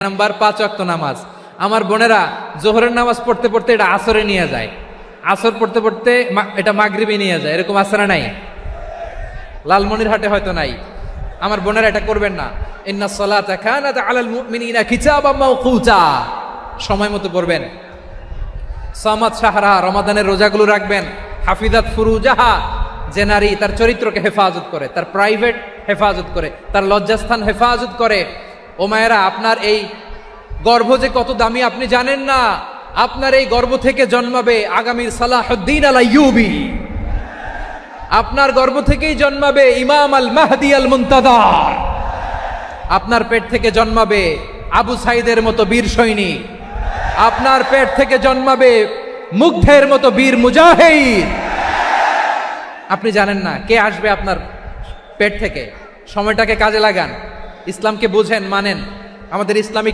Number 5 ওয়াক্ত নামাজ। আমার বোনেরা জোহরের নামাজ পড়তে পড়তে এটা আসরে নিয়ে যায়, আসর পড়তে পড়তে এটা মাগরিবে নিয়ে যায়। এরকম আছে না নাই? লালমনিরহাটে হয়তো নাই। আমার বোনেরা এটা করবেন না। ইন্নাস সালাতা কানাত আলাল মুমিনিনা কিতাবাম মাওকুতা, সময় মতো পড়বেন। সামাত শাহরা, রমাদানের রোজাগুলো রাখবেন। হাফিজাত ফুরুজাহা, যে নারী তার চরিত্রকে হেফাজত করে, তার প্রাইভেট হেফাজত করে, তার লজ্জাস্থান হেফাজত করে। ও মায়েরা, আপনার এই গর্ভ যে কত দামি আপনি জানেন না। আপনার এই গর্ভ থেকে জন্মাবে আগামীর সালাহুদ্দিন আল আইয়ুবী। আপনার গর্ভ থেকেই জন্মাবে ইমাম আল মাহদি আল মুনতাজার। আপনার পেট থেকে জন্মাবে আবু সাইদের মতো বীর সৈনিক। আপনার পেট থেকে জন্মাবে মুগ্ধের মতো বীর মুজাহিদ। আপনি জানেন না কে আসবে আপনার পেট থেকে। সময়টাকে কাজে লাগান, ইসলামকে বুঝেন, মানেন। আমাদের ইসলামিক